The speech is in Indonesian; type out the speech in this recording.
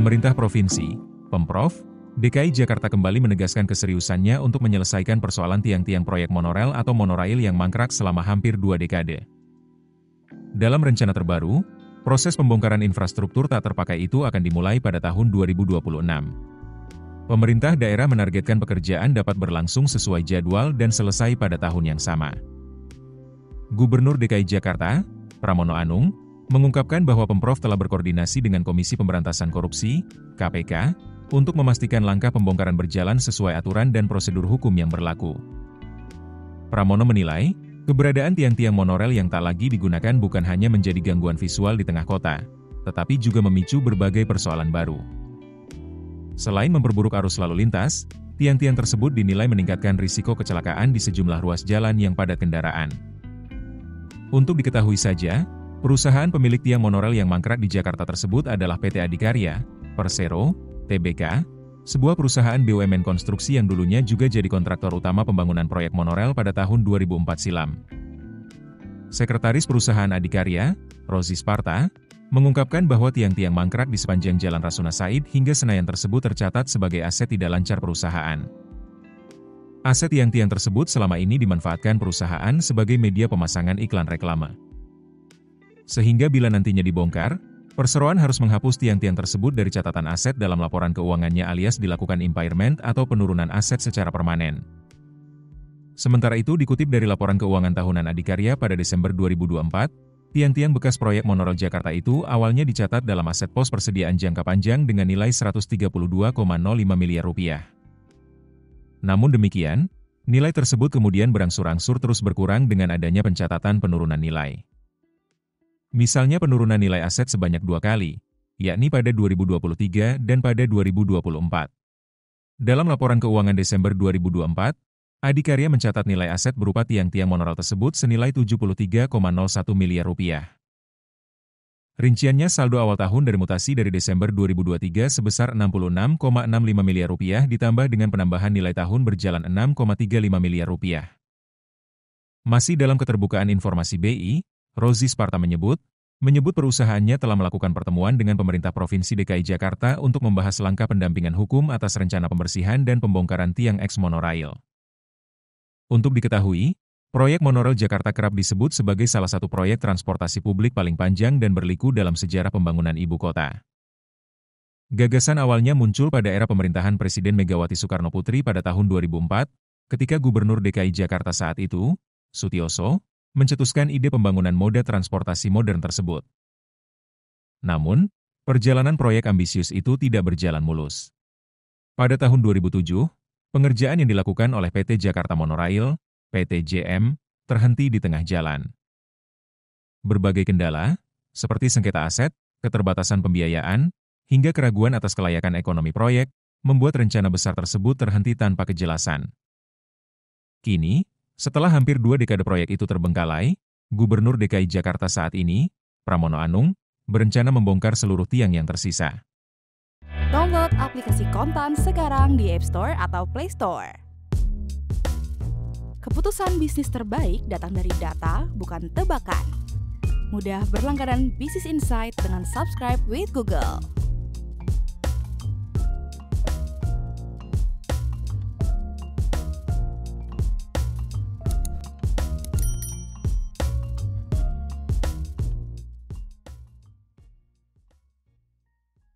Pemerintah Provinsi, Pemprov, DKI Jakarta kembali menegaskan keseriusannya untuk menyelesaikan persoalan tiang-tiang proyek monorel atau monorail yang mangkrak selama hampir 2 dekade. Dalam rencana terbaru, proses pembongkaran infrastruktur tak terpakai itu akan dimulai pada tahun 2026. Pemerintah daerah menargetkan pekerjaan dapat berlangsung sesuai jadwal dan selesai pada tahun yang sama. Gubernur DKI Jakarta, Pramono Anung, mengungkapkan bahwa Pemprov telah berkoordinasi dengan Komisi Pemberantasan Korupsi, KPK, untuk memastikan langkah pembongkaran berjalan sesuai aturan dan prosedur hukum yang berlaku. Pramono menilai, keberadaan tiang-tiang monorel yang tak lagi digunakan bukan hanya menjadi gangguan visual di tengah kota, tetapi juga memicu berbagai persoalan baru. Selain memperburuk arus lalu lintas, tiang-tiang tersebut dinilai meningkatkan risiko kecelakaan di sejumlah ruas jalan yang padat kendaraan. Untuk diketahui saja, perusahaan pemilik tiang monorel yang mangkrak di Jakarta tersebut adalah PT Adikarya, Persero, Tbk, sebuah perusahaan BUMN konstruksi yang dulunya juga jadi kontraktor utama pembangunan proyek monorel pada tahun 2004 silam. Sekretaris perusahaan Adikarya, Rozi Sparta, mengungkapkan bahwa tiang-tiang mangkrak di sepanjang Jalan Rasuna Said hingga Senayan tersebut tercatat sebagai aset tidak lancar perusahaan. Aset tiang-tiang tersebut selama ini dimanfaatkan perusahaan sebagai media pemasangan iklan reklame. Sehingga bila nantinya dibongkar, perseroan harus menghapus tiang-tiang tersebut dari catatan aset dalam laporan keuangannya alias dilakukan impairment atau penurunan aset secara permanen. Sementara itu dikutip dari laporan keuangan tahunan Adikarya pada Desember 2024, tiang-tiang bekas proyek monorel Jakarta itu awalnya dicatat dalam aset pos persediaan jangka panjang dengan nilai Rp132,05 miliar. Namun demikian, nilai tersebut kemudian berangsur-angsur terus berkurang dengan adanya pencatatan penurunan nilai. Misalnya penurunan nilai aset sebanyak 2 kali, yakni pada 2023 dan pada 2024. Dalam laporan keuangan Desember 2024, Adikarya mencatat nilai aset berupa tiang-tiang monorel tersebut senilai Rp73,01 miliar. Rinciannya saldo awal tahun dari mutasi dari Desember 2023 sebesar Rp66,65 miliar ditambah dengan penambahan nilai tahun berjalan Rp6,35 miliar. Masih dalam keterbukaan informasi BI, Rozi Sparta menyebut perusahaannya telah melakukan pertemuan dengan pemerintah Provinsi DKI Jakarta untuk membahas langkah pendampingan hukum atas rencana pembersihan dan pembongkaran tiang eks monorail. Untuk diketahui, proyek monorail Jakarta kerap disebut sebagai salah satu proyek transportasi publik paling panjang dan berliku dalam sejarah pembangunan ibu kota. Gagasan awalnya muncul pada era pemerintahan Presiden Megawati Soekarno Putri pada tahun 2004, ketika Gubernur DKI Jakarta saat itu, Sutioso, mencetuskan ide pembangunan moda transportasi modern tersebut. Namun, perjalanan proyek ambisius itu tidak berjalan mulus. Pada tahun 2007, pengerjaan yang dilakukan oleh PT Jakarta Monorail, PT JM, terhenti di tengah jalan. Berbagai kendala, seperti sengketa aset, keterbatasan pembiayaan, hingga keraguan atas kelayakan ekonomi proyek, membuat rencana besar tersebut terhenti tanpa kejelasan. Kini, setelah hampir 2 dekade proyek itu terbengkalai, Gubernur DKI Jakarta saat ini, Pramono Anung, berencana membongkar seluruh tiang yang tersisa. Download aplikasi Kontan sekarang di App Store atau Play Store. Keputusan bisnis terbaik datang dari data, bukan tebakan. Mudah berlangganan Business Insight dengan subscribe with Google.